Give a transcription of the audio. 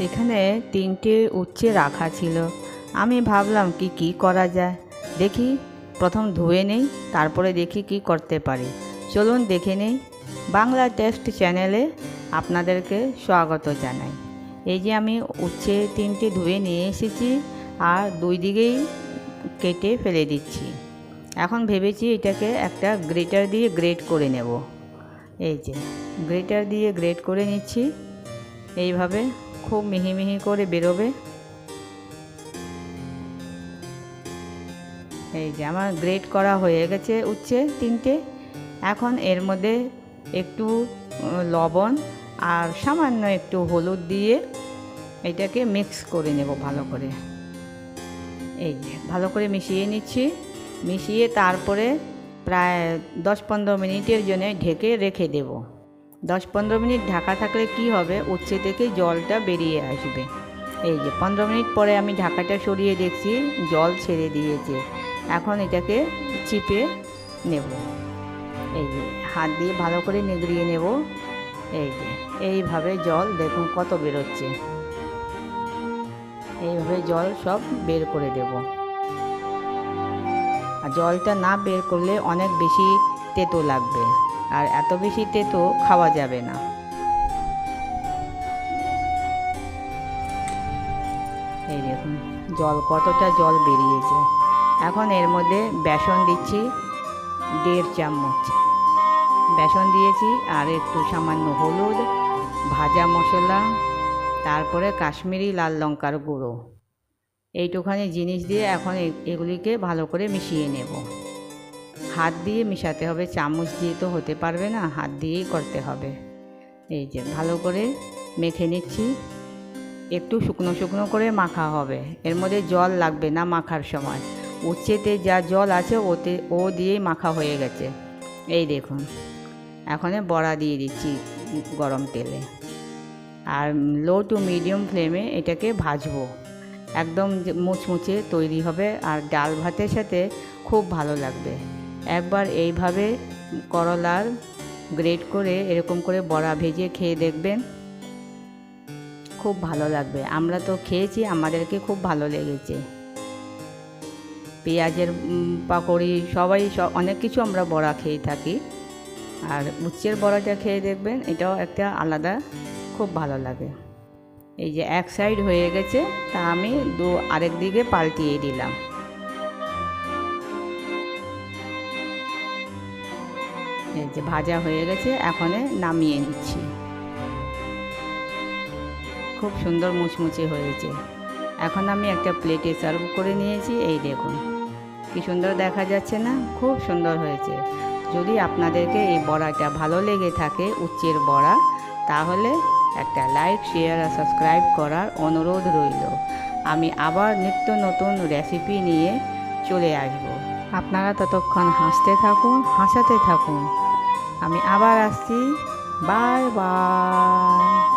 এখানে 3টে উচ্ছে রাখা ছিল। আমি ভাবলাম কি করা যায়, দেখি প্রথম ধুয়ে নেই, তারপরে দেখি কি করতে পারি। চলুন দেখে নেই। বাংলা টেস্ট চ্যানেলে আপনাদেরকে স্বাগত জানাই। এই যে আমি উচ্ছে 3টে ধুয়ে নিয়ে এসেছি আর 2 দিকেই কেটে ফেলে দিচ্ছি। এখন ভেবেছি এটাকে একটা গ্রেটার দিয়ে গ্রেট করে নেব। এই যে গ্রেটার দিয়ে গ্রেট করে নিচ্ছি। এইভাবে খুব মিহি মিহি করে বেরোবে। এই যে আমার গ্রেট করা হয়ে গেছে উচ্ছে 3টে। এখন এর মধ্যে একটু লবণ আর সামান্য একটু হলুদ দিয়ে এটাকে মিক্স করে নেব ভালো করে। এই যে ভালো করে মিশিয়ে নিচ্ছি। মিশিয়ে তারপরে প্রায় 10-15 মিনিটের জন্য ঢেকে রেখে দেব। 10-15 মিনিট ঢাকা থাকলে কি হবে, উচ্ছে থেকে জলটা বেরিয়ে আসবে। এই যে 15 মিনিট পরে আমি ঢাকাটা সরিয়ে দেখছি জল ছেড়ে দিয়েছে। এখন এটাকে চিপে নেব। এই যে হাত দিয়ে ভালো করে নিগড়িয়ে নেব। এই যে এইভাবে জল দেখুন কত বেরোচ্ছে। এইভাবে জল সব বের করে দেব। আর জলটা না বের করলে অনেক বেশি তেতো লাগবে, আর এত বেশি তেতো খাওয়া যাবে না। এই দেখুন কতটা জল বেরিয়েছে। এখন এর মধ্যে বেসন দিচ্ছি 1.5 চামচ বেসন দিয়েছি, আর একটু সামান্য হলুদ, ভাজা মশলা, তারপরে কাশ্মীরি লাল লঙ্কার গুঁড়ো। এইটুখানি জিনিস দিয়ে এখন এগুলিকে ভালো করে মিশিয়ে নেব। হাত দিয়ে মেশাতে হবে, চামচ দিয়ে তো হতে পারবে না, হাত দিয়েই করতে হবে। এই যে ভালো করে মেখে নিচ্ছি। একটু শুকনো শুকনো করে মাখা হবে, এর মধ্যে জল লাগবে না মাখার সময়। উচ্ছেতে যা জল আছে ও দিয়েই মাখা হয়ে গেছে। এই দেখুন এখন বড়া দিয়ে দিচ্ছি গরম তেলে, আর লো টু মিডিয়াম ফ্লেমে এটাকে ভাজবো। একদম মুচমুচে তৈরি হবে, আর ডাল ভাতের সাথে খুব ভালো লাগবে। একবার এইভাবে করলার গ্রেট করে এরকম করে বড়া ভেজে খেয়ে দেখবেন, খুব ভালো লাগবে। আমরা তো খেয়েছি, আমাদেরকে খুব ভালো লেগেছে। পেঁয়াজের পাকোড়ি অনেক কিছু আমরা বড়া খেয়ে থাকি, আর উচ্ছের বড়াটা খেয়ে দেখবেন, এটাও একটা আলাদা, খুব ভালো লাগে। এই যে এক সাইড হয়ে গেছে, তা আমি আরেক দিকে পাল্টিয়ে দিলাম। এই যে ভাজা হয়ে গেছে, এখন নামিয়ে নিচ্ছি। খুব সুন্দর মুচমুচে হয়েছে। এখন আমি একটা প্লেটে সার্ভ করে নিয়েছি। এই দেখুন কি সুন্দর দেখা যাচ্ছে না, খুব সুন্দর হয়েছে। যদি আপনাদেরকে এই বড়াটা ভালো লেগে থাকে, উচ্ছের বড়া, তাহলে একটা লাইক, শেয়ার আর সাবস্ক্রাইব করার অনুরোধ রইল। আমি আবার নিত্য নতুন রেসিপি নিয়ে চলে আসব। আপনারা ততক্ষণ হাসতে থাকুন, হাসাতে থাকুন। আমি আবার আসছি। Bye bye.